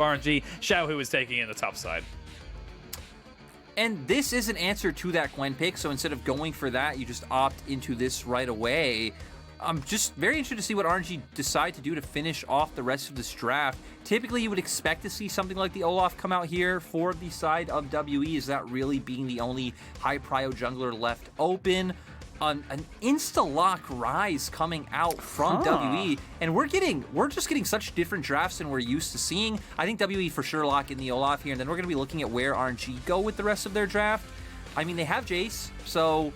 RNG. Xiaohu is taking in the top side. And this is an answer to that Gwen pick, so instead of going for that, you just opt into this right away. I'm just very interested to see what RNG decide to do to finish off the rest of this draft. Typically, you would expect to see something like the Olaf come out here for the side of WE, is that really being the only high prio jungler left open. An insta-lock Ryzr coming out from WE, and we're just getting such different drafts than we're used to seeing. I think WE for sure lock in the Olaf here, and then we're going to be looking at where RNG go with the rest of their draft. I mean, they have Jayce, so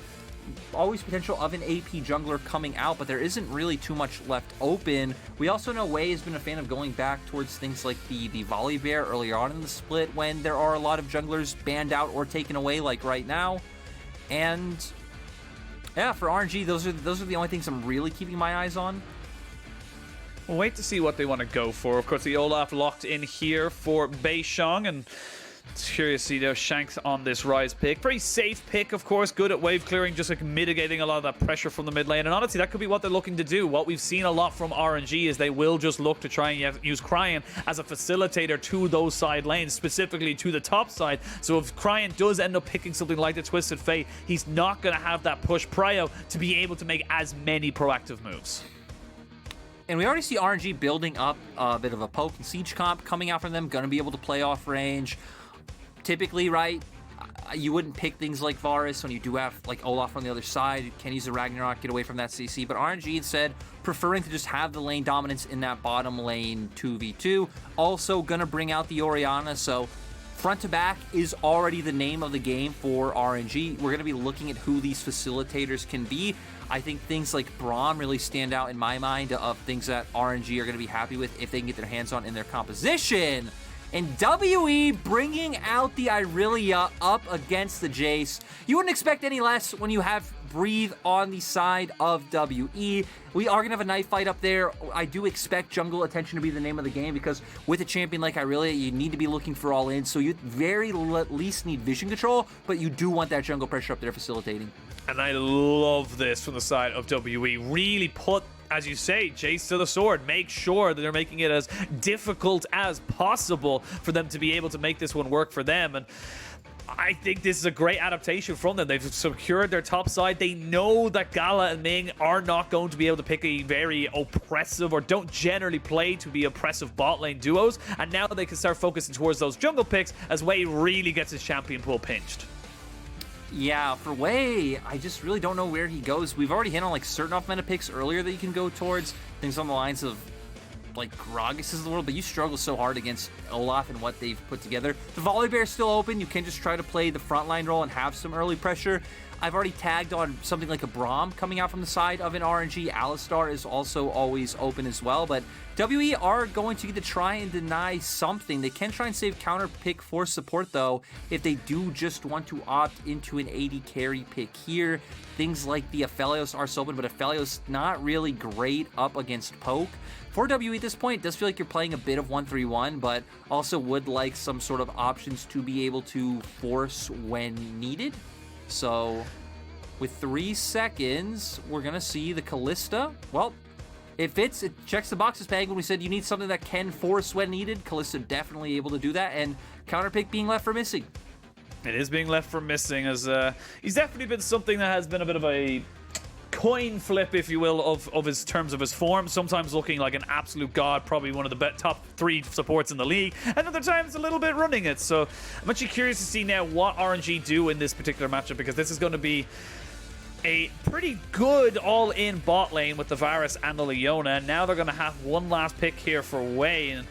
always potential of an AP jungler coming out, but there isn't really too much left open. We also know Wei has been a fan of going back towards things like the volley bear earlier on in the split when there are a lot of junglers banned out or taken away, like right now. And yeah, for RNG, those are the only things I'm really keeping my eyes on. We'll wait to see what they want to go for. Of course, the Olaf locked in here for Beishang, and it's curious to see their Shanks on this Ryzr pick. Very safe pick, of course. Good at wave clearing, just like mitigating a lot of that pressure from the mid lane. And honestly, that could be what they're looking to do. What we've seen a lot from RNG is they will just look to try and use Cryin as a facilitator to those side lanes, specifically to the top side. So if Cryin does end up picking something like the Twisted Fate, he's not going to have that push prio to be able to make as many proactive moves. And we already see RNG building up a bit of a poke and siege comp coming out from them, going to be able to play off range. Typically, right, you wouldn't pick things like Varus when you do have like Olaf on the other side. You can use the Ragnarok, get away from that CC, but RNG instead preferring to just have the lane dominance in that bottom lane 2v2. Also gonna bring out the Orianna, so front to back is already the name of the game for RNG. We're gonna be looking at who these facilitators can be. I think things like Braum really stand out in my mind of things that RNG are gonna be happy with if they can get their hands on in their composition. And WE bringing out the Irelia up against the Jayce. You wouldn't expect any less when you have Breathe on the side of WE. We are going to have a knife fight up there. I do expect jungle attention to be the name of the game because with a champion like Irelia, you need to be looking for all in. So you very least need vision control, but you do want that jungle pressure up there facilitating. And I love this from the side of WE. Really put, as you say, Jayce to the sword. Make sure that they're making it as difficult as possible for them to be able to make this one work for them. And I think this is a great adaptation from them. They've secured their top side. They know that Gala and Ming are not going to be able to pick a very oppressive or don't generally play to be oppressive bot lane duos. And now they can start focusing towards those jungle picks as Wei really gets his champion pool pinched. Yeah, for Wei, I just really don't know where he goes. We've already hit on like certain off-meta picks earlier that you can go towards. Things on the lines of like Gragas of the world, but you struggle so hard against Olaf and what they've put together. The volley bear is still open. You can just try to play the frontline role and have some early pressure. I've already tagged on something like a Braum coming out from the side of an RNG. Alistar is also always open as well, but WE are going to get to try and deny something. They can try and save counter pick for support though, if they do just want to opt into an AD carry pick here. Things like the Aphelios are open, but Aphelios not really great up against poke. For WE at this point, it does feel like you're playing a bit of 1-3-1, but also would like some sort of options to be able to force when needed. So with 3 seconds, we're going to see the Kalista. Well, it fits. It checks the boxes, Peg. When we said you need something that can force when needed, Kalista definitely able to do that, and counterpick being left for missing. It is being left for missing, as he's definitely been something that has been a bit of a coin flip, if you will, of his terms of his form. Sometimes looking like an absolute god, probably one of the top 3 supports in the league, and other times a little bit running it. So I'm actually curious to see now what RNG do in this particular matchup, because this is going to be a pretty good all-in bot lane with the Varus and the Leona. Now they're going to have one last pick here for Wei, and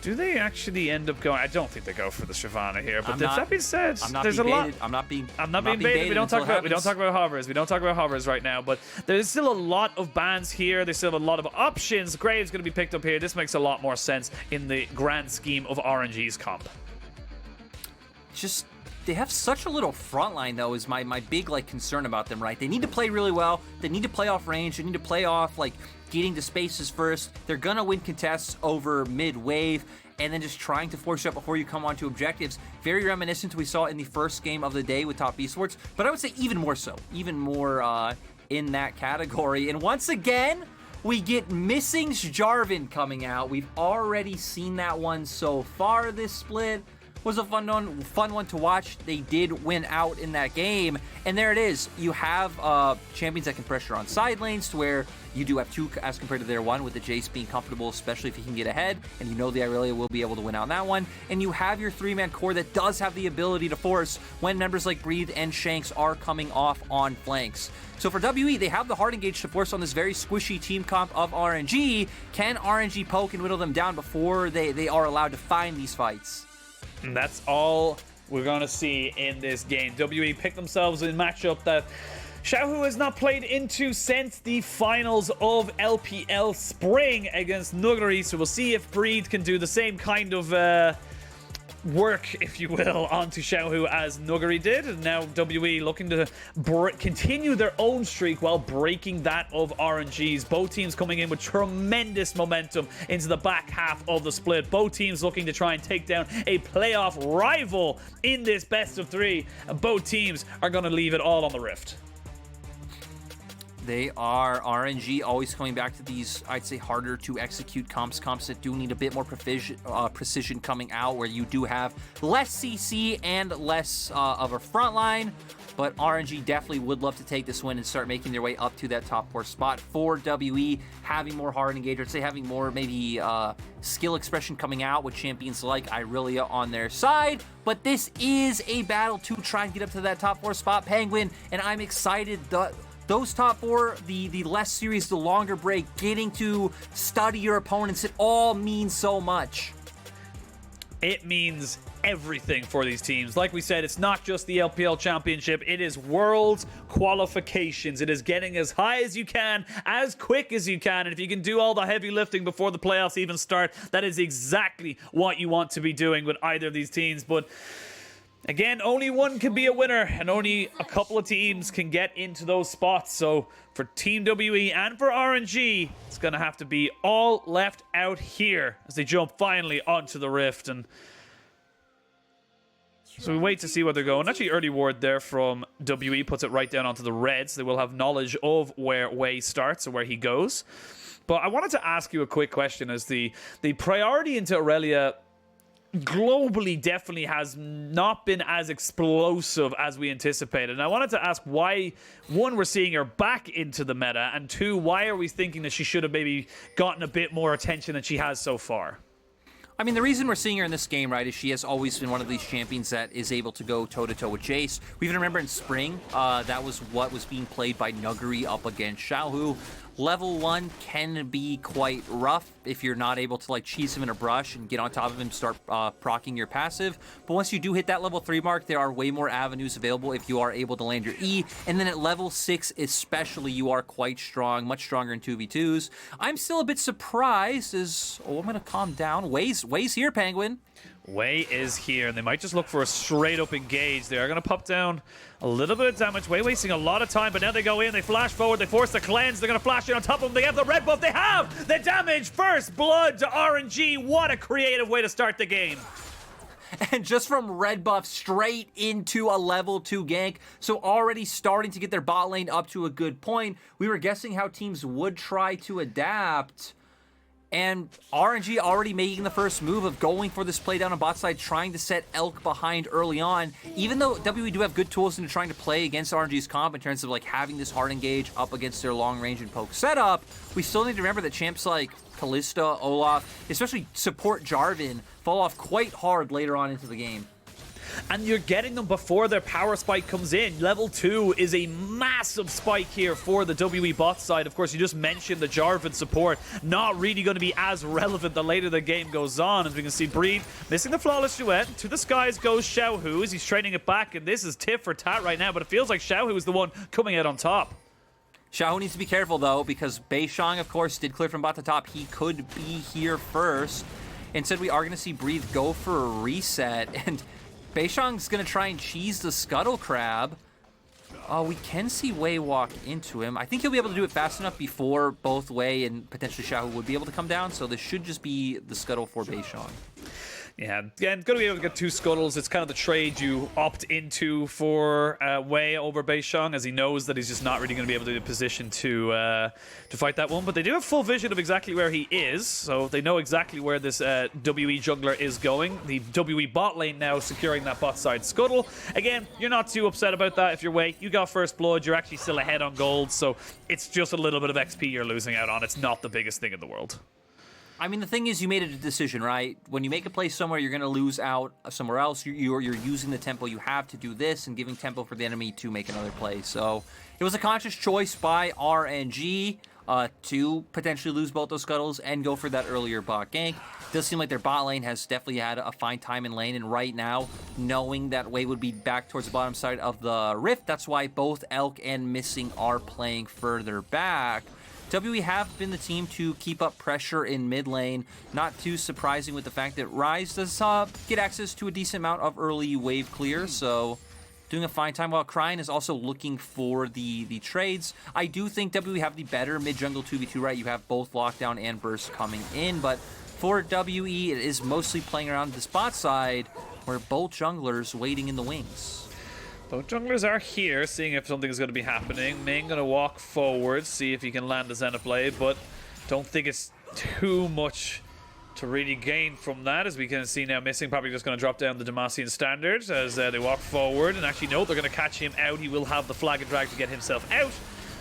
do they actually end up going? I don't think they go for the Shyvana here. But that being said, there's a lot. I'm not being baited. We don't talk about hovers. We don't talk about hovers right now. But there's still a lot of bans here. There's still a lot of options. Graves going to be picked up here. This makes a lot more sense in the grand scheme of RNG's comp. Just they have such a little front line though, is my big like concern about them, right? They need to play really well. They need to play off range. They need to play off like getting to spaces first. They're gonna win contests over mid wave and then just trying to force you up before you come onto objectives. Very reminiscent to what we saw in the first game of the day with top esports, but I would say even more so, even more in that category. And once again, we get Missing's Jarvan coming out. We've already seen that one so far this split. Was a fun one to watch. They did win out in that game, and there it is. You have champions that can pressure on side lanes to where you do have two as compared to their one, with the Jayce being comfortable, especially if he can get ahead, and you know the Irelia will be able to win out in that one. And you have your three-man core that does have the ability to force when members like Breathe and Shanks are coming off on flanks. So for WE, they have the hard engage to force on this very squishy team comp of RNG. Can RNG poke and whittle them down before they are allowed to find these fights? And that's all we're going to see in this game. WE picked themselves a matchup that Xiaohu has not played into since the finals of LPL Spring against Nuguri. So we'll see if Breed can do the same kind of work, if you will, onto Xiaohu as Nuguri did. And now WE looking to continue their own streak while breaking that of RNG's. Both teams coming in with tremendous momentum into the back half of the split. Both teams looking to try and take down a playoff rival in this best of three. And both teams are going to leave it all on the Rift. They are. RNG always coming back to these, I'd say, harder to execute comps that do need a bit more precision coming out, where you do have less CC and less of a front line. But RNG definitely would love to take this win and start making their way up to that top 4 spot. For WE, having more hard engage, I'd say having more maybe skill expression coming out with champions like Irelia on their side. But this is a battle to try and get up to that top 4 spot, Penguin, and I'm excited. Those top 4, the less series, the longer break, getting to study your opponents, it all means so much. It means everything for these teams. Like we said, it's not just the LPL Championship, it is Worlds qualifications. It is getting as high as you can, as quick as you can, and if you can do all the heavy lifting before the playoffs even start, that is exactly what you want to be doing with either of these teams. But again, only one can be a winner, and only a couple of teams can get into those spots. So for Team WE and for RNG, it's going to have to be all left out here as they jump finally onto the Rift. And so we wait to see where they're going. Actually, early ward there from WE puts it right down onto the Reds. They will have knowledge of where Wei starts or where he goes. But I wanted to ask you a quick question, as the priority into Irelia globally definitely has not been as explosive as we anticipated. And I wanted to ask why, one, we're seeing her back into the meta, and two, why are we thinking that she should have maybe gotten a bit more attention than she has so far? I mean, the reason we're seeing her in this game, right, is she has always been one of these champions that is able to go toe-to-toe with Jayce. We even remember in spring, that was what was being played by Nuguri up against Xiaohu. Level 1 can be quite rough if you're not able to, like, cheese him in a brush and get on top of him, start proccing your passive. But once you do hit that level 3 mark, there are way more avenues available if you are able to land your E. And then at level 6 especially, you are quite strong, much stronger in 2v2s. I'm still a bit surprised as... Oh, I'm going to calm down. Wei's here, Penguin. Wei is here, and they might just look for a straight-up engage. They are going to pop down a little bit of damage. Wei wasting a lot of time, but now they go in, they flash forward, they force the cleanse, they're going to flash in on top of them. They have the red buff, they have the damage! First blood to RNG. What a creative way to start the game. And just from red buff straight into a level 2 gank. So already starting to get their bot lane up to a good point. We were guessing how teams would try to adapt. And RNG already making the first move of going for this play down on bot side, trying to set Elk behind early on. Even though WE do have good tools into trying to play against RNG's comp in terms of like having this hard engage up against their long range and poke setup, we still need to remember that champs like Kalista, Olaf, especially support Jarvan, fall off quite hard later on into the game. And you're getting them before their power spike comes in. Level 2 is a massive spike here for the WE bot side. Of course, you just mentioned the Jarvan support. Not really going to be as relevant the later the game goes on. As we can see, Breed missing the flawless duet. To the skies goes Xiaohu as he's trading it back. And this is tit for tat right now. But it feels like Xiaohu is the one coming out on top. Xiaohu needs to be careful, though, because Beishang, of course, did clear from bot to top. He could be here first. Instead, we are going to see Breathe go for a reset. And Beishang's going to try and cheese the Scuttle Crab. We can see Wei walk into him. I think he'll be able to do it fast enough before both Wei and potentially Xiaohu would be able to come down, so this should just be the Scuttle for Beishang. Yeah, and going to be able to get 2 scuttles. It's kind of the trade you opt into for Wei over Beishang, as he knows that he's just not really going to be able to be in a position to fight that one. But they do have full vision of exactly where he is, so they know exactly where this WE jungler is going. The WE bot lane now securing that bot side scuttle. Again, you're not too upset about that if you're Wei. You got first blood. You're actually still ahead on gold, so it's just a little bit of XP you're losing out on. It's not the biggest thing in the world. I mean, the thing is, you made a decision, right? When you make a play somewhere, you're going to lose out somewhere else. You're using the tempo you have to do this and giving tempo for the enemy to make another play. So it was a conscious choice by RNG to potentially lose both those scuttles and go for that earlier bot gank. It does seem like their bot lane has definitely had a fine time in lane, and right now, knowing that Wei would be back towards the bottom side of the rift, that's why both Elk and Missing are playing further back. WE have been the team to keep up pressure in mid lane. Not too surprising with the fact that Ryzr does get access to a decent amount of early wave clear, so doing a fine time, while Cryin is also looking for the trades. I do think WE have the better mid jungle 2v2, right? You have both lockdown and burst coming in, but for WE, it is mostly playing around the spot side, where both junglers waiting in the wings. Both junglers are here, seeing if something is going to be happening. Ming going to walk forward, see if he can land the Xenoblade, but don't think it's too much to really gain from that, as we can see now. Missing probably just going to drop down the Demacian standard as they walk forward, and actually no, they're going to catch him out. He will have the flag and drag to get himself out.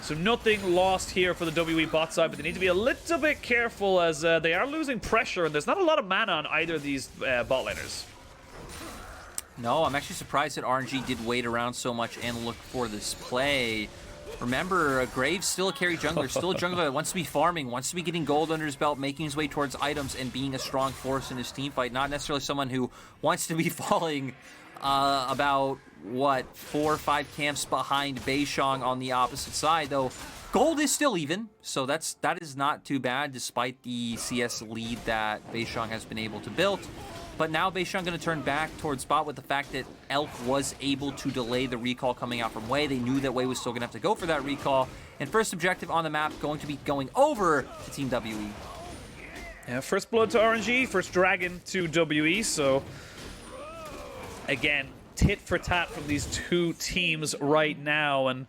So nothing lost here for the WE bot side, but they need to be a little bit careful as they are losing pressure, and there's not a lot of mana on either of these bot laners. No, I'm actually surprised that RNG did wait around so much and look for this play. Remember, Graves still a carry jungler, still a jungler that wants to be farming, wants to be getting gold under his belt, making his way towards items, and being a strong force in his team fight. Not necessarily someone who wants to be falling about, what, 4 or 5 camps behind Beishang on the opposite side, though. Gold is still even, so that is not too bad, despite the CS lead that Beishang has been able to build. But now Beishang going to turn back towards bot with the fact that Elk was able to delay the recall coming out from Wei. They knew that Wei was still going to have to go for that recall. And first objective on the map going to be going over to Team WE. Yeah, first blood to RNG, first dragon to WE. So again, tit for tat from these two teams right now. And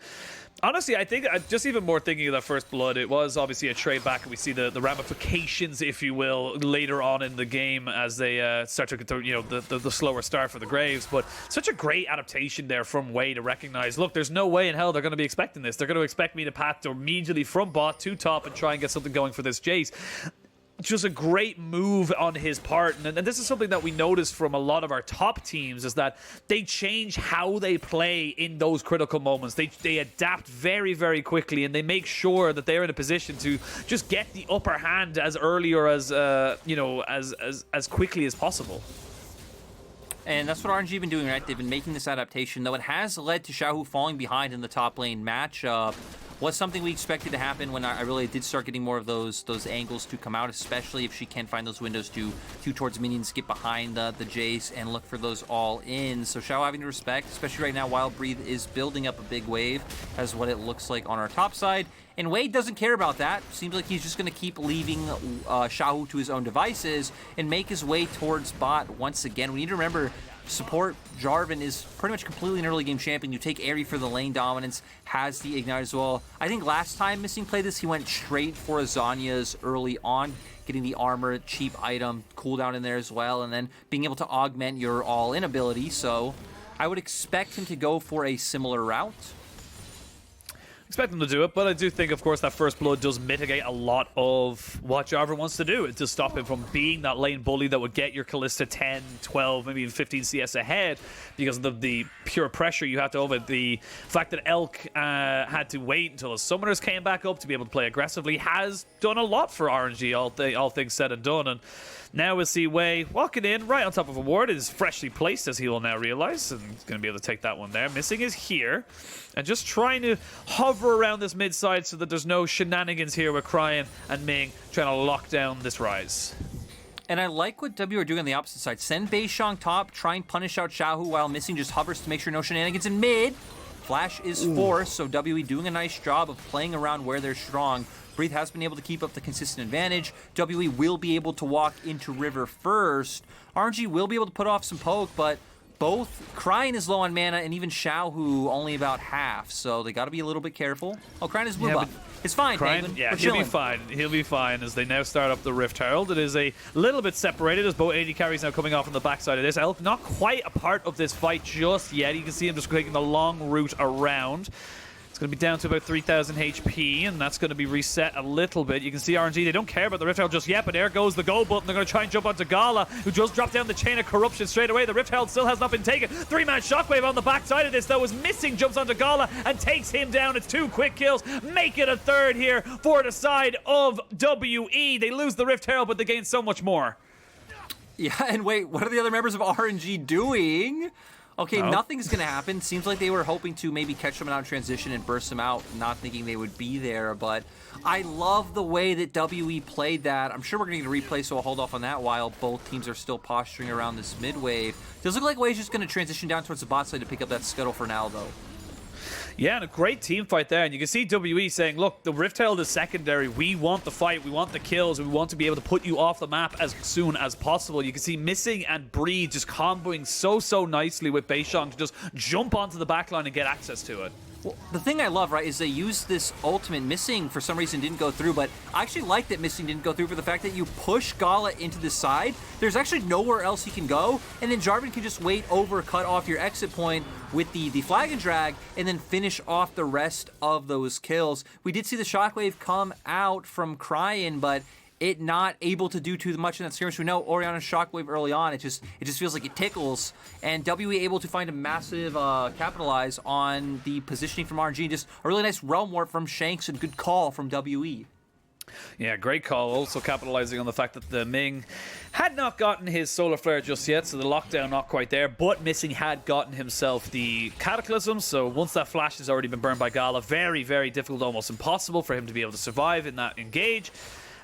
honestly, I think just even more thinking of that first blood, it was obviously a trade back, and we see the ramifications, if you will, later on in the game as they start to get through, you know, the slower start for the Graves. But such a great adaptation there from Wei to recognize, look, there's no way in hell they're going to be expecting this. They're going to expect me to path immediately from bot to top and try and get something going for this Jayce. Just a great move on his part, and this is something that we noticed from a lot of our top teams, is that they change how they play in those critical moments. They adapt very, very quickly, and they make sure that they're in a position to just get the upper hand as early or as you know, as quickly as possible. And that's what RNG have been doing, right? They've been making this adaptation, though it has led to Xiaohu falling behind in the top lane matchup. Was something we expected to happen when Irelia did start getting more of those angles to come out, especially if she can find those windows to towards minions, get behind the Jayce, and look for those all in. So Xiaohu having to respect, especially right now, Wild Breathe is building up a big wave, as what it looks like on our top side. And Wade doesn't care about that. Seems like he's just going to keep leaving Xiaohu to his own devices and make his way towards bot once again. We need to remember, support Jarvan is pretty much completely an early game champion. You take Aerie for the lane dominance, has the ignite as well. I think last time Missing played this, he went straight for Azania's early on, getting the armor, cheap item, cooldown in there as well, and then being able to augment your all-in ability. So I would expect him to go for a similar route. Expect them to do it, but I do think, of course, that first blood does mitigate a lot of what Jarvan wants to do. It does stop him from being that lane bully that would get your Kalista 10, 12, maybe even 15 CS ahead, because of the pure pressure you have to over. The fact that Elk had to wait until his summoners came back up to be able to play aggressively has done a lot for RNG, all things said and done. And now we'll see Wei walking in right on top of a ward. It is freshly placed, as he will now realize, and he's going to be able to take that one there. Missing is here, and just trying to hover around this mid side so that there's no shenanigans here with Cryin and Ming trying to lock down this Ryzr. And I like what W are doing on the opposite side. Send Beishang top, try and punish out Xiaohu while Missing just hovers to make sure no shenanigans in mid. Flash is forced, so WE doing a nice job of playing around where they're strong. Breathe has been able to keep up the consistent advantage. WE will be able to walk into River first. RNG will be able to put off some poke, but both Cryin is low on mana, and even Xiaohu only about half, so they got to be a little bit careful. Oh, Cryin is blue buff. It's fine, Cryin, yeah, he'll be fine. He'll be fine as they now start up the Rift Herald. It is a little bit separated as both AD carries now coming off on the backside of this. Elk not quite a part of this fight just yet. You can see him just taking the long route around. It's going to be down to about 3,000 HP, and that's going to be reset a little bit. You can see RNG, they don't care about the Rift Herald just yet, but there goes the go button. They're going to try and jump onto Gala, who just dropped down the chain of corruption straight away. The Rift Herald still has not been taken. 3-man shockwave on the backside of this, though, is missing, jumps onto Gala and takes him down. It's 2 quick kills. Make it a third here for the side of WE. They lose the Rift Herald, but they gain so much more. Yeah, and wait, what are the other members of RNG doing? Okay, nothing's going to happen. Seems like they were hoping to maybe catch them out in transition and burst them out, not thinking they would be there. But I love the way that WE played that. I'm sure we're going to get a replay, so I'll hold off on that while both teams are still posturing around this mid wave. Does look like Wave's just going to transition down towards the bot side to pick up that scuttle for now, though. Yeah, and a great team fight there. And you can see WE saying, look, the Rift Herald is secondary. We want the fight. We want the kills. We want to be able to put you off the map as soon as possible. You can see Missing and Breathe just comboing so nicely with Beishang to just jump onto the backline and get access to it. Well, the thing I love, right, is they used this ultimate. Missing, for some reason, didn't go through, but I actually like that Missing didn't go through for the fact that you push Gala into the side. There's actually nowhere else he can go, and then Jarvan can just wait over, cut off your exit point with the flag and drag, and then finish off the rest of those kills. We did see the shockwave come out from Cryin, but it not able to do too much in that skirmish. We know Orianna's shockwave early on, it just feels like it tickles, and WE able to find a massive capitalize on the positioning from RNG. Just a really nice realm warp from Shanks and good call from WE. Yeah, great call. Also capitalizing on the fact that the Ming had not gotten his solar flare just yet, so the lockdown not quite there, but Missing had gotten himself the cataclysm, so once that flash has already been burned by Gala, very, very difficult, almost impossible for him to be able to survive in that engage.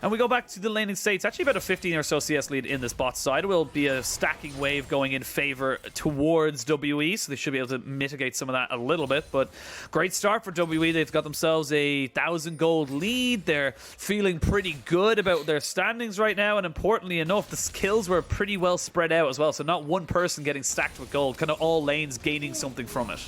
And we go back to the laning states. Actually about a 15 or so CS lead in this bot side. It will be a stacking wave going in favor towards WE, so they should be able to mitigate some of that a little bit. But great start for WE. They've got themselves a 1,000 gold lead. They're feeling pretty good about their standings right now. And importantly enough, the skills were pretty well spread out as well. So not one person getting stacked with gold. Kind of all lanes gaining something from it.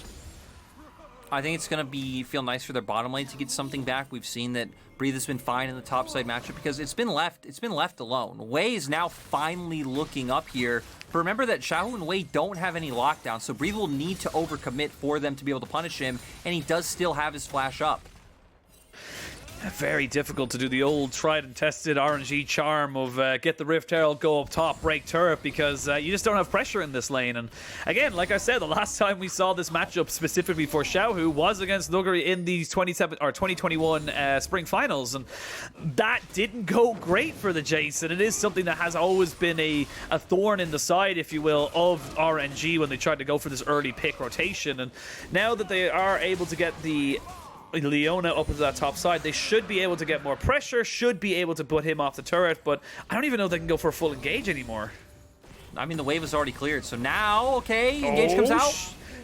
I think it's going to feel nice for their bottom lane to get something back. We've seen that Breathe has been fine in the top side matchup because it's been left alone. Wei is now finally looking up here. But remember that Xiaohu and Wei don't have any lockdown, so Breathe will need to overcommit for them to be able to punish him, and he does still have his flash up. Very difficult to do the old tried and tested RNG charm of get the Rift Herald, go up top, break turret, because you just don't have pressure in this lane. And again, like I said, the last time we saw this matchup specifically for Xiaohu was against Nuguri in the 2021 Spring Finals, and that didn't go great for the Jayce, and it is something that has always been a thorn in the side, if you will, of RNG when they tried to go for this early pick rotation. And now that they are able to get the Leona up into that top side, they should be able to get more pressure, should be able to put him off the turret, but I don't even know if they can go for a full engage anymore. I mean, the wave is already cleared, so now, okay, engage comes out.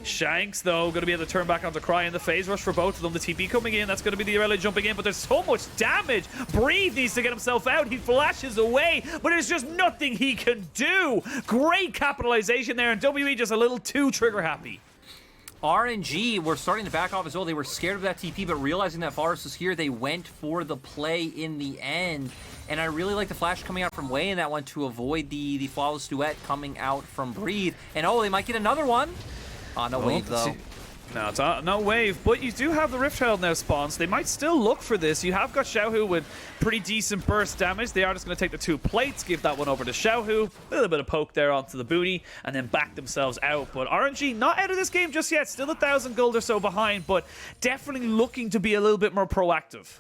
Shanks, though, going to be able to turn back onto Cryin. The phase rush for both of them. The TP coming in. That's going to be the Irelia jumping in, but there's so much damage. Breathe needs to get himself out. He flashes away, but there's just nothing he can do. Great capitalization there, and WE just a little too trigger happy. RNG were starting to back off as well. They were scared of that TP, but realizing that Varus was here, they went for the play in the end. And I really like the flash coming out from Wei in that one to avoid the flawless duet coming out from Breathe. And oh, they might get another one. No wave, though. No, it's no wave, but you do have the Rift Herald now spawned, so they might still look for this. You have got Xiaohu with pretty decent burst damage. They are just going to take the 2 plates, give that one over to Xiaohu. A little bit of poke there onto the booty, and then back themselves out. But RNG not out of this game just yet. Still 1,000 gold or so behind, but definitely looking to be a little bit more proactive.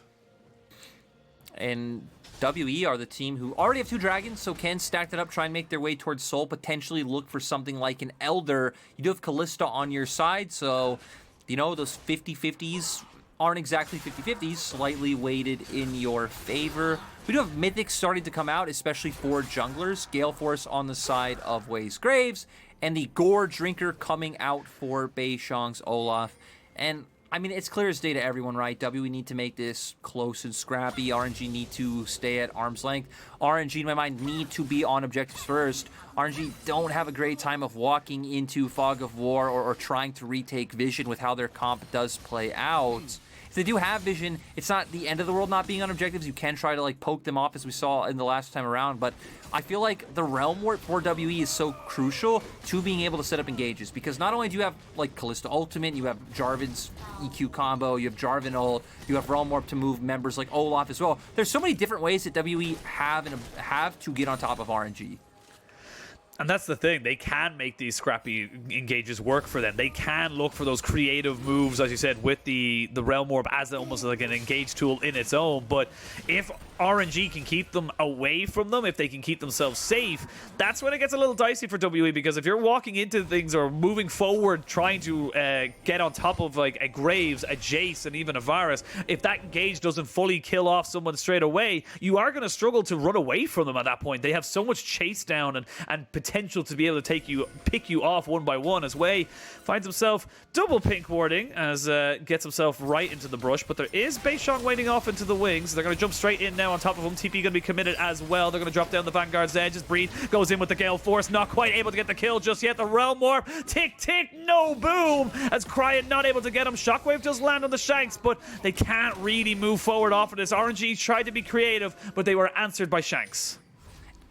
And WE are the team who already have 2 dragons, so can stack that up, try and make their way towards Soul, potentially look for something like an Elder. You do have Kalista on your side, so, you know, those 50-50s aren't exactly 50-50s, slightly weighted in your favor. We do have Mythics starting to come out, especially for junglers. Gale Force on the side of Wei's Graves, and the Gore Drinker coming out for Beishang's Olaf. And I mean, it's clear as day to everyone, right? We need to make this close and scrappy. RNG need to stay at arm's length. RNG, in my mind, need to be on objectives first. RNG don't have a great time of walking into Fog of War or trying to retake vision with how their comp does play out. If they do have vision, it's not the end of the world not being on objectives. You can try to like poke them off as we saw in the last time around, but I feel like the Realm Warp for WE is so crucial to being able to set up engages, because not only do you have like Kalista Ultimate, you have Jarvan's EQ combo, you have Jarvan ult, you have Realm Warp to move members like Olaf as well. There's so many different ways that WE have to get on top of RNG. And that's the thing. They can make these scrappy engages work for them. They can look for those creative moves, as you said, with the Realm Orb as almost like an engage tool in its own. But if RNG can keep them away from them, if they can keep themselves safe, that's when it gets a little dicey for WE, because if you're walking into things or moving forward trying to get on top of like a Graves, a Jayce, and even a Varus, if that engage doesn't fully kill off someone straight away, you are going to struggle to run away from them at that point. They have so much chase down and potential to be able to pick you off one by one, as Wei finds himself double pink warding as gets himself right into the brush. But there is Beishang waiting off into the wings. They're going to jump straight in now on top of him. TP going to be committed as well. They're going to drop down the Vanguard's edge as Breed goes in with the Gale Force. Not quite able to get the kill just yet. The Realm Warp. Tick, tick, no boom. As Cryin not able to get him. Shockwave does land on the Shanks, but they can't really move forward off of this. RNG tried to be creative, but they were answered by Shanks.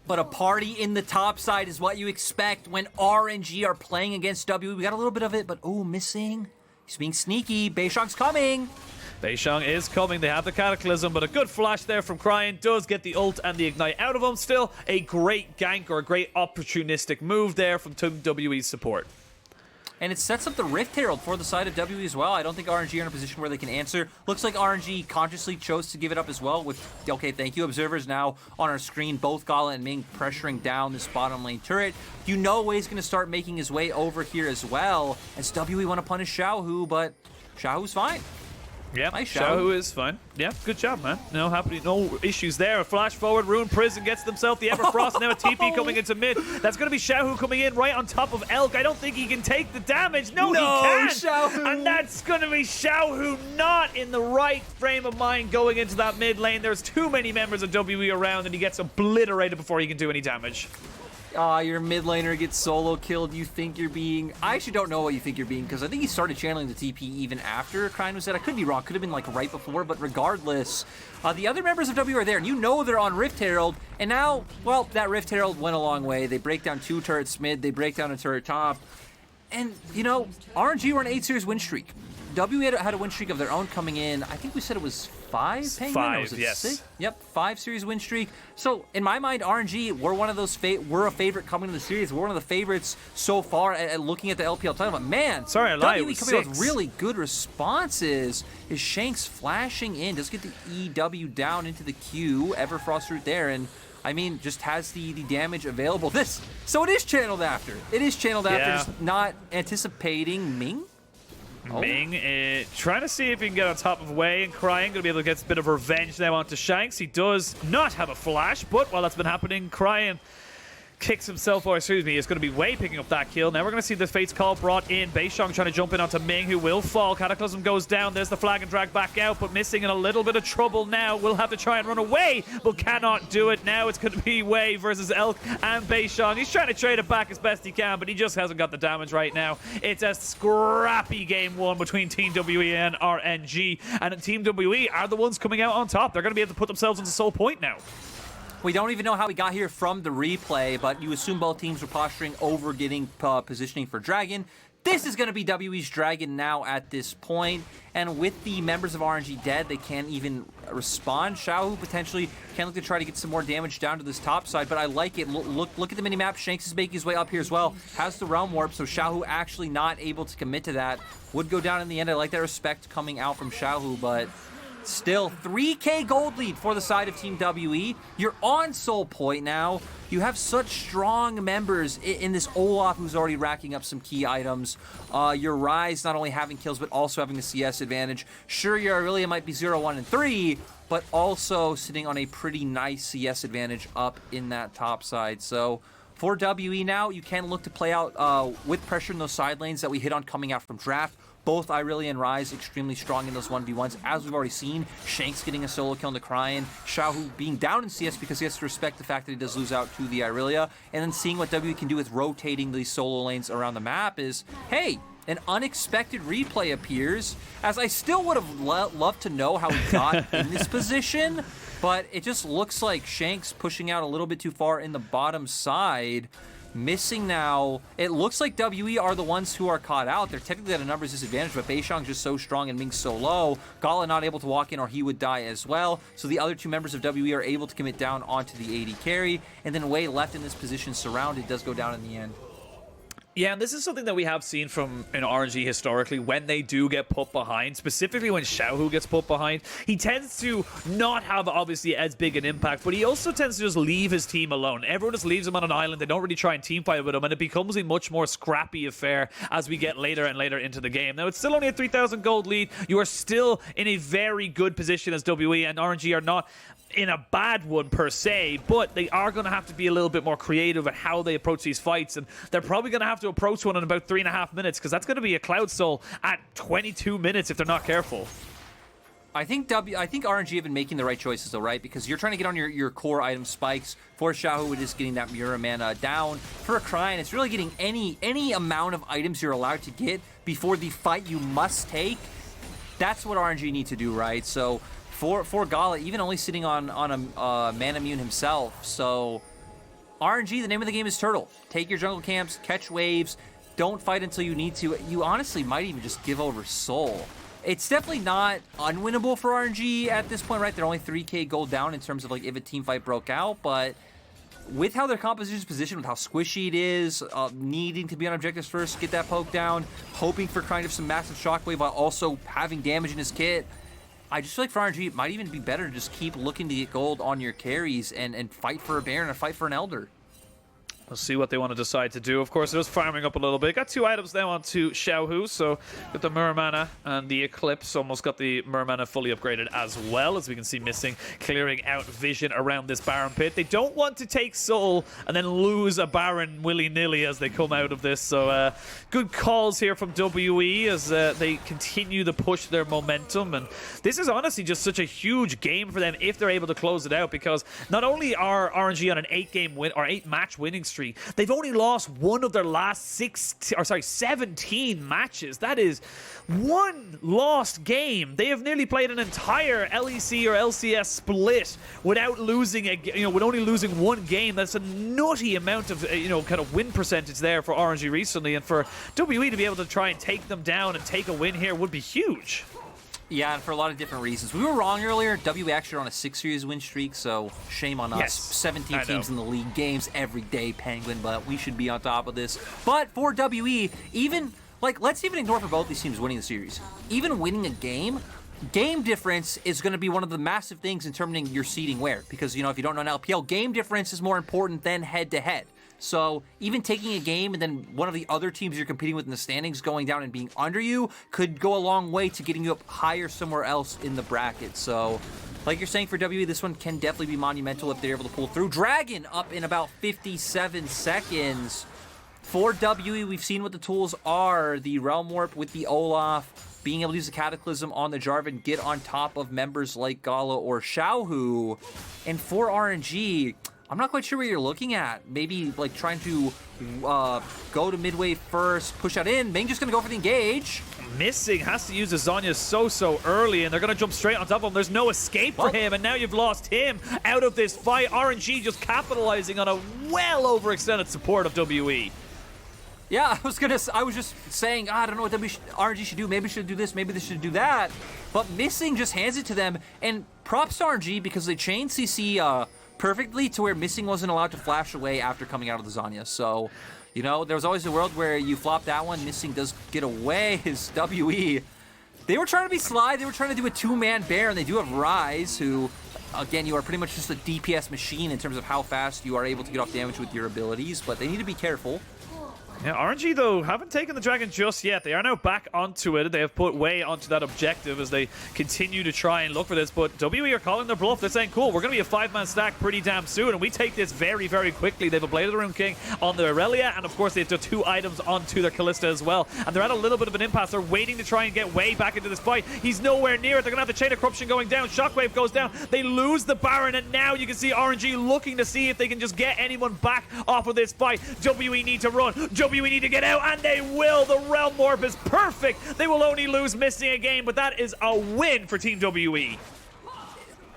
But a party in the top side is what you expect when RNG are playing against W. We got a little bit of it, but oh, missing. He's being sneaky. Beishang's coming. Beishang is coming. They have the Cataclysm, but a good flash there from Cryin does get the ult and the ignite out of him. Still a great gank or a great opportunistic move there from Team WE's support. And it sets up the Rift Herald for the side of WE as well. I don't think RNG are in a position where they can answer. Looks like RNG consciously chose to give it up as well with, okay, thank you, observers now on our screen. Both Gala and Ming pressuring down this bottom lane turret. You know Wei's going to start making his way over here as well, as WE want to punish Xiaohu, but Xiaohu's fine. Yeah, nice Xiaohu is fine. Yeah, good job, man. No issues there. A flash forward, Ruin Prison gets themselves the Everfrost, and now a TP coming into mid. That's going to be Xiaohu coming in right on top of Elk. I don't think he can take the damage. No, he can. Xiaohu. And that's going to be Xiaohu not in the right frame of mind going into that mid lane. There's too many members of WE around, and he gets obliterated before he can do any damage. Your mid laner gets solo killed. You think you're being... I actually don't know what you think you're being, because I think he started channeling the TP even after Cryin was dead. I could be wrong. Could have been like right before, but regardless, the other members of W are there, and you know they're on Rift Herald, and now, well, that Rift Herald went a long way. They break down 2 turrets mid, they break down a turret top, and, you know, RNG were an 8-series win streak. W had a win streak of their own coming in. I think we said it was 5, Penguin? 5, or was it yes. 6? Yep, 5-series win streak. So, in my mind, RNG, we're one of those, we're a favorite coming to the series. We're one of the favorites so far at looking at the LPL title. But man, sorry, I lied. WE coming with really good responses. His Shanks flashing in, does get the EW down into the Q, Everfrost route there, and I mean, just has the damage available. So it is channeled after. It is channeled after, just not anticipating Ming. Ming trying to see if he can get on top of Wei, and Cryin going to be able to get a bit of revenge now onto Shanks. He does not have a flash, but while that's been happening, Cryin kicks himself, or excuse me, it's going to be Wei picking up that kill. Now we're going to see the Fate's Call brought in. Beishang trying to jump in onto Ming, who will fall. Cataclysm goes down. There's the flag and drag back out, but missing in a little bit of trouble now. Will have to try and run away, but cannot do it. Now it's going to be Wei versus Elk and Beishang. He's trying to trade it back as best he can, but he just hasn't got the damage right now. It's a scrappy game one between Team WE and RNG, and Team WE are the ones coming out on top. They're going to be able to put themselves into sole point now. We don't even know how we got here from the replay, but you assume both teams were posturing over getting positioning for Dragon. This is going to be WE's Dragon now at this point, and with the members of RNG dead, they can't even respond. Xiaohu potentially can look to try to get some more damage down to this top side, but I like it. Look at the minimap. Shanks is making his way up here as well. Has the Realm Warp, so Xiaohu actually not able to commit to that. Would go down in the end. I like that respect coming out from Xiaohu, but still, 3K gold lead for the side of Team WE. You're on Soul Point now. You have such strong members in this Olaf, who's already racking up some key items. Your Ryzr not only having kills, but also having a CS advantage. Sure, your Irelia might be 0, 1, and 3, but also sitting on a pretty nice CS advantage up in that top side. So for WE now, you can look to play out with pressure in those side lanes that we hit on coming out from draft. Both Irelia and Ryzr extremely strong in those 1v1s, as we've already seen. Shanks getting a solo kill on the Cryin. Xiaohu being down in CS because he has to respect the fact that he does lose out to the Irelia. And then seeing what WWE can do with rotating these solo lanes around the map is, hey, an unexpected replay appears, as I still would have loved to know how he got in this position, but it just looks like Shanks pushing out a little bit too far in the bottom side. Missing now. It looks like WE are the ones who are caught out. They're technically at a numbers disadvantage, but Beishang's just so strong and Ming's so low. Gala not able to walk in or he would die as well. So the other two members of WE are able to commit down onto the AD carry. And then Wei left in this position surrounded does go down in the end. Yeah, and this is something that we have seen from RNG historically when they do get put behind, specifically when Xiaohu gets put behind. He tends to not have, obviously, as big an impact, but he also tends to just leave his team alone. Everyone just leaves him on an island. They don't really try and teamfight with him, and it becomes a much more scrappy affair as we get later and later into the game. Now, it's still only a 3,000 gold lead. You are still in a very good position as WE, and RNG are not in a bad one per se, but they are going to have to be a little bit more creative at how they approach these fights, and they're probably going to have to approach one in about 3.5 minutes, because that's going to be a Cloud Soul at 22 minutes if they're not careful. I think RNG have been making the right choices though, right? Because you're trying to get on your core item spikes. For Xiaohu, it is getting that Mura mana down. For a Cryin, it's really getting any amount of items you're allowed to get before the fight you must take. That's what RNG need to do, right? So for Gala, even only sitting on a mana immune himself. So RNG, the name of the game is Turtle. Take your jungle camps, catch waves, don't fight until you need to. You honestly might even just give over soul. It's definitely not unwinnable for RNG at this point, right? They're only 3k gold down in terms of like if a team fight broke out, but with how their composition is positioned, with how squishy it is, needing to be on objectives first, get that poke down, hoping for kind of some massive shockwave while also having damage in his kit, I just feel like for RNG, it might even be better to just keep looking to get gold on your carries and fight for a Baron or fight for an Elder. We'll see what they want to decide to do. Of course, it is farming up a little bit. Got 2 items now onto Xiaohu, so got the Muramana and the Eclipse. Almost got the Muramana fully upgraded as well, as we can see Missing clearing out vision around this Baron pit. They don't want to take Soul and then lose a Baron willy-nilly as they come out of this. So good calls here from WE as they continue to push their momentum. And this is honestly just such a huge game for them if they're able to close it out, because not only are RNG on an 8-match winning streak, they've only lost one of their last 17 matches. That is one lost game. They have nearly played an entire LEC or LCS split without losing with only losing one game. That's a nutty amount of kind of win percentage there for RNG recently, and for WE to be able to try and take them down and take a win here would be huge. Yeah, and for a lot of different reasons. We were wrong earlier. WE actually are on a 6-series win streak, so shame on us. Yes, 17 teams in the league, games every day, Penguin, but we should be on top of this. But for WE, even, let's even ignore for both these teams winning the series. Even winning a game difference is going to be one of the massive things in determining your seeding where. Because, if you don't know an LPL, game difference is more important than head-to-head. So even taking a game and then one of the other teams you're competing with in the standings going down and being under you could go a long way to getting you up higher somewhere else in the bracket. So like you're saying, for WE, this one can definitely be monumental if they're able to pull through. Dragon up in about 57 seconds. For WE, we've seen what the tools are. The Realm Warp with the Olaf, being able to use the Cataclysm on the Jarvan, get on top of members like Gala or Xiaohu. And for RNG, I'm not quite sure what you're looking at. Maybe trying to go to midway first, push out in. Ming just going to go for the engage. Missing has to use a Zhonya so early, and they're going to jump straight on top of him. There's no escape for him, and now you've lost him out of this fight. RNG just capitalizing on a well overextended support of WE. Yeah, I was just saying, I don't know what RNG should do. Maybe should do this, maybe they should do that. But Missing just hands it to them, and props to RNG because they chained CC perfectly to where Missing wasn't allowed to flash away after coming out of the Zhonya. So, there was always a world where you flop that one, Missing does get away. His WE, they were trying to be sly. They were trying to do a 2-man bear, and they do have Ryzr, who, again, you are pretty much just a DPS machine in terms of how fast you are able to get off damage with your abilities, but they need to be careful. Yeah, RNG, though, haven't taken the dragon just yet. They are now back onto it. They have put way onto that objective as they continue to try and look for this. But WE are calling their bluff. They're saying, cool, we're going to be a 5-man stack pretty damn soon, and we take this very, very quickly. They've a Blade of the Rune King on their Irelia, and of course, they've done 2 items onto their Kalista as well. And they're at a little bit of an impasse. They're waiting to try and get way back into this fight. He's nowhere near it. They're going to have the Chain of Corruption going down. Shockwave goes down. They lose the Baron, and now you can see RNG looking to see if they can just get anyone back off of this fight. WE need to run. WE need to get out, and they will. The Realm Warp is perfect. They will only lose missing a game, but that is a win for Team WE.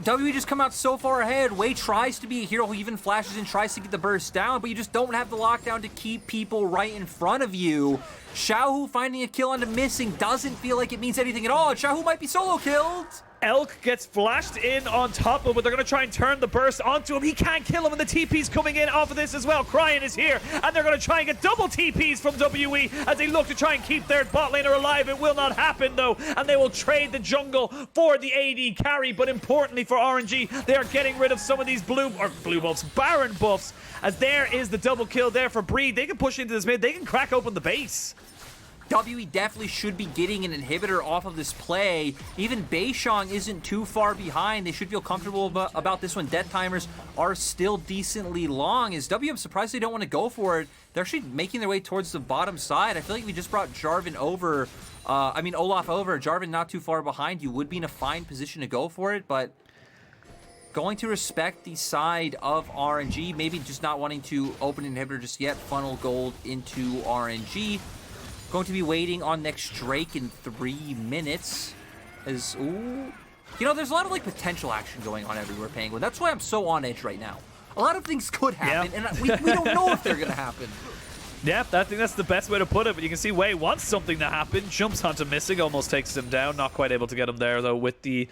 WE just come out so far ahead. Wei tries to be a hero who even flashes and tries to get the burst down, but you just don't have the lockdown to keep people right in front of you. Xiaohu finding a kill onto missing doesn't feel like it means anything at all. Xiaohu might be solo killed. Elk gets flashed in on top of him, but they're going to try and turn the burst onto him. He can't kill him, and the TP's coming in off of this as well. Cryin is here, and they're going to try and get double TPs from WE as they look to try and keep their bot laner alive. It will not happen, though, and they will trade the jungle for the AD carry. But importantly for RNG, they are getting rid of some of these blue buffs, Baron buffs, as there is the double kill there for Breed. They can push into this mid. They can crack open the base. WE definitely should be getting an inhibitor off of this play. Even Beishang isn't too far behind. They should feel comfortable about this one. Death timers are still decently long. As WE, I'm surprised they don't want to go for it. They're actually making their way towards the bottom side. I feel like we just brought Jarvan over. Olaf over. Jarvan not too far behind. You would be in a fine position to go for it, but going to respect the side of RNG. Maybe just not wanting to open an inhibitor just yet. Funnel gold into RNG. Going to be waiting on next Drake in 3 minutes. Ooh. You know, there's a lot of like potential action going on everywhere, Penguin. That's why I'm so on edge right now. A lot of things could happen, and we don't know if they're going to happen. Yeah, I think that's the best way to put it, but you can see Wei wants something to happen, jumps onto missing, almost takes him down, not quite able to get him there, though, with the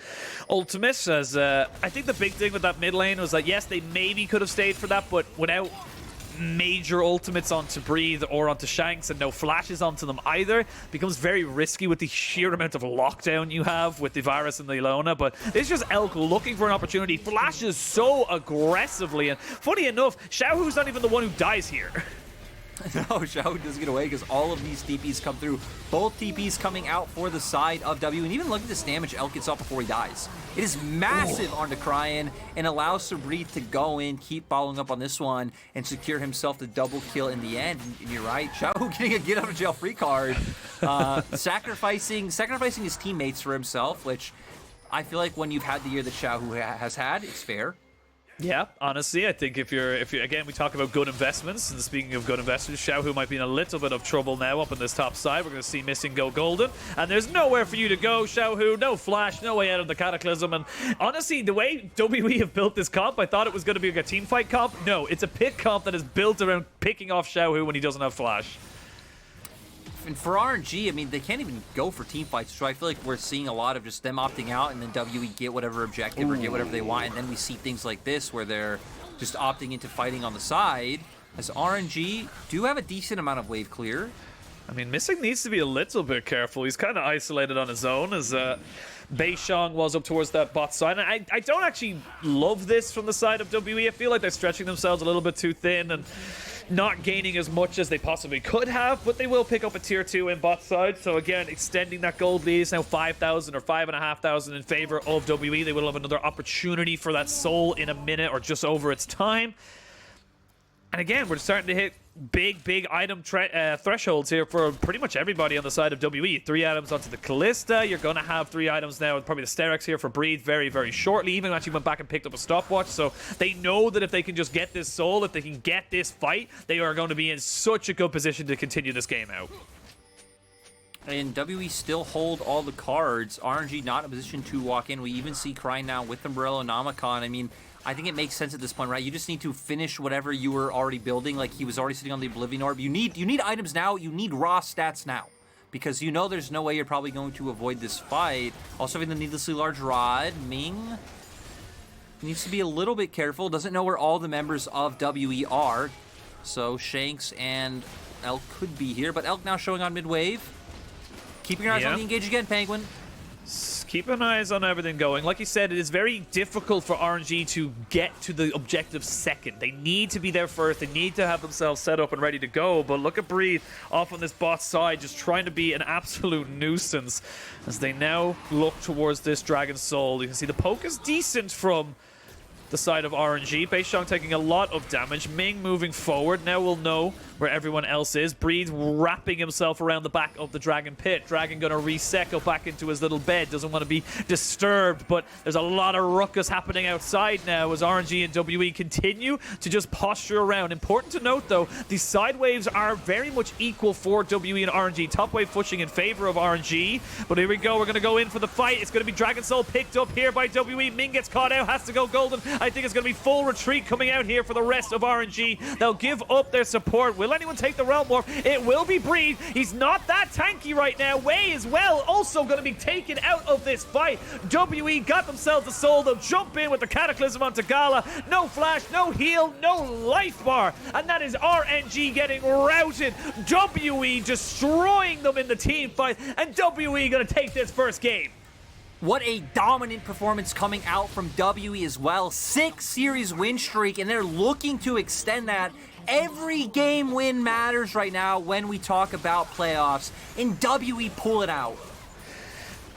ultimate, as I think the big thing with that mid lane was that, yes, they maybe could have stayed for that, but without major ultimates onto Breathe or onto Shanks and no flashes onto them either, becomes very risky with the sheer amount of lockdown you have with the Varus and the Leona. But it's just Elk looking for an opportunity, flashes so aggressively, and funny enough, Xiaohu's not even the one who dies here. No, Xiaohu does get away because all of these TPs come through. Both TPs coming out for the side of W. And even look at this damage Elk gets off before he dies. It is massive onto Cryin and allows Breathe to go in, keep following up on this one, and secure himself the double kill in the end. And you're right, Xiaohu getting a get out of jail free card. Sacrificing his teammates for himself, which I feel like when you've had the year that Xiaohu has had, it's fair. Yeah, honestly, I think if you're again, we talk about good investments, and speaking of good investments, Xiaohu might be in a little bit of trouble now up on this top side. We're going to see Missing go golden, and there's nowhere for you to go, Xiaohu. No flash, no way out of the Cataclysm, and honestly, the way WE have built this comp, I thought it was going to be like a team fight comp. No, it's a pick comp that is built around picking off Xiaohu when he doesn't have flash. And for RNG, I mean, they can't even go for team fights, so I feel like we're seeing a lot of just them opting out, and then WE get whatever objective or get whatever they want, and then we see things like this where they're just opting into fighting on the side, as RNG do have a decent amount of wave clear. I mean, Missing needs to be a little bit careful. He's kind of isolated on his own, as Beishang was up towards that bot side. And I don't actually love this from the side of WE. I feel like they're stretching themselves a little bit too thin and not gaining as much as they possibly could have, but they will pick up a tier 2 in bot side. So again, extending that gold lead is now 5,000 or 5,500 in favor of WE. They will have another opportunity for that soul in a minute or just over its time. And again, we're starting to hit big item thresholds here for pretty much everybody on the side of WE. 3 items onto the Kalista. You're going to have 3 items now, and probably the Sterex here for Breathe very shortly. Even actually went back and picked up a stopwatch, so they know that if they can just get this soul, if they can get this fight, they are going to be in such a good position to continue this game out. And WE still hold all the cards. RNG not in a position to walk in. We even see Cryin now with Umbrella Namicon. I mean, I think it makes sense at this point, right? You just need to finish whatever you were already building. Like, he was already sitting on the Oblivion Orb. You need items now. You need raw stats now. Because you know there's no way you're probably going to avoid this fight. Also having the needlessly large rod. Ming needs to be a little bit careful. Doesn't know where all the members of WE are. So Shanks and Elk could be here. But Elk now showing on mid-wave. Keeping your eyes on the engage again, Penguin. keep an eye on everything going. Like you said, it is very difficult for RNG to get to the objective second. They need to be there first. They need to have themselves set up and ready to go. But look at Breathe off on this bot side, just trying to be an absolute nuisance as they now look towards this Dragon Soul. You can see the poke is decent from the side of RNG. Beishang taking a lot of damage. Ming moving forward. Now we'll know where everyone else is. Breed wrapping himself around the back of the Dragon Pit. Dragon gonna reset, go back into his little bed. Doesn't want to be disturbed, but there's a lot of ruckus happening outside now as RNG and WE continue to just posture around. Important to note, though, these side waves are very much equal for WE and RNG. Top wave pushing in favor of RNG, but here we go. We're gonna go in for the fight. It's gonna be Dragon Soul picked up here by WE. Ming gets caught out, has to go golden. I think it's gonna be full retreat coming out here for the rest of RNG. They'll give up their support. Will anyone take the Realm Morph? It will be Breed. He's not that tanky right now. Wei as well also going to be taken out of this fight. WE got themselves a soul. They'll jump in with the Cataclysm onto Gala. No flash, no heal, no life bar. And that is RNG getting routed. WE destroying them in the team fight. And WE going to take this first game. What a dominant performance coming out from WE as well. 6 series win streak, and they're looking to extend that. Every game win matters right now when we talk about playoffs, and WE pull it out.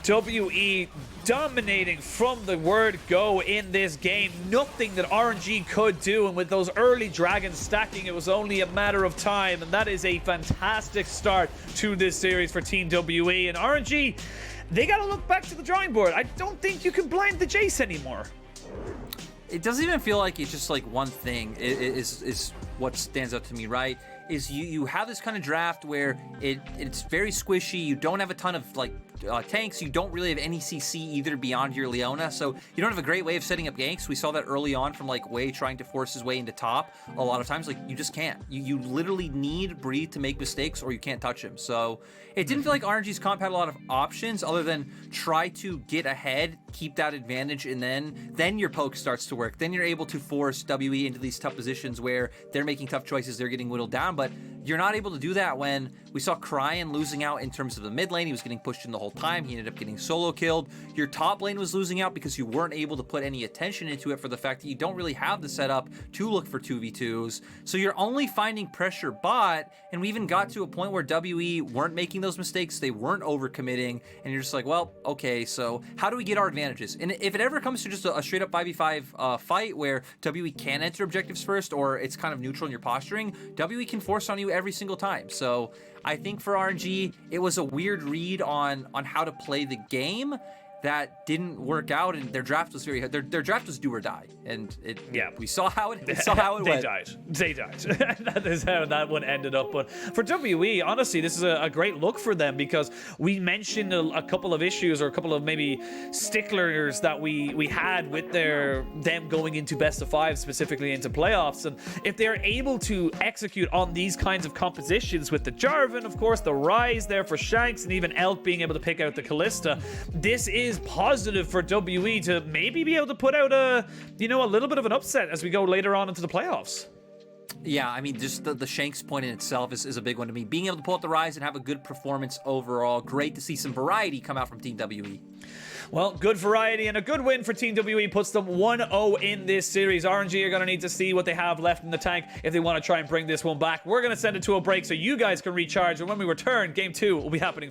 WE dominating from the word go in this game. Nothing that RNG could do, and with those early dragons stacking, it was only a matter of time, and that is a fantastic start to this series for Team WE. And RNG, they got to look back to the drawing board. I don't think you can blind the Jayce anymore. It doesn't even feel like it's just like one thing is what stands out to me, right? Is you have this kind of draft where it's very squishy. You don't have a ton of like tanks. You don't really have any CC either beyond your Leona, so you don't have a great way of setting up ganks. We saw that early on from like Wei trying to force his way into top. A lot of times, like you just can't. You literally need Breathe to make mistakes, or you can't touch him. So it didn't feel like RNG's comp had a lot of options other than try to get ahead, keep that advantage, and then your poke starts to work. Then you're able to force WE into these tough positions where they're making tough choices. They're getting whittled down, but you're not able to do that when we saw Cryin losing out in terms of the mid lane. He was getting pushed in the whole time. He ended up getting solo killed. Your top lane was losing out because you weren't able to put any attention into it for the fact that you don't really have the setup to look for 2v2s. So you're only finding pressure bot, and we even got to a point where WE weren't making those mistakes. They weren't overcommitting, and you're just like, well, okay, so how do we get our advantages? And if it ever comes to just a straight up 5v5 fight where WE can enter objectives first, or it's kind of neutral in your posturing, WE can force on you every single time. So I think for RNG, it was a weird read on how to play the game that didn't work out, and their draft was very their draft was do or die, and we saw how it went. They died. That is how that one ended up. But for WE, honestly, this is a great look for them, because we mentioned a couple of issues, or a couple of maybe sticklers that we had with them going into best of 5, specifically into playoffs. And if they're able to execute on these kinds of compositions with the Jarvan, of course, the Ryzr there for Shanks, and even Elk being able to pick out the Kalista, this is positive for WE to maybe be able to put out a little bit of an upset as we go later on into the playoffs. Yeah, I mean, just the Shanks point in itself is a big one to me. Being able to pull out the Ryzr and have a good performance overall. Great to see some variety come out from Team WE. Well, good variety and a good win for Team WE puts them 1-0 in this series. RNG are going to need to see what they have left in the tank if they want to try and bring this one back. We're going to send it to a break so you guys can recharge, and when we return, Game 2 will be happening.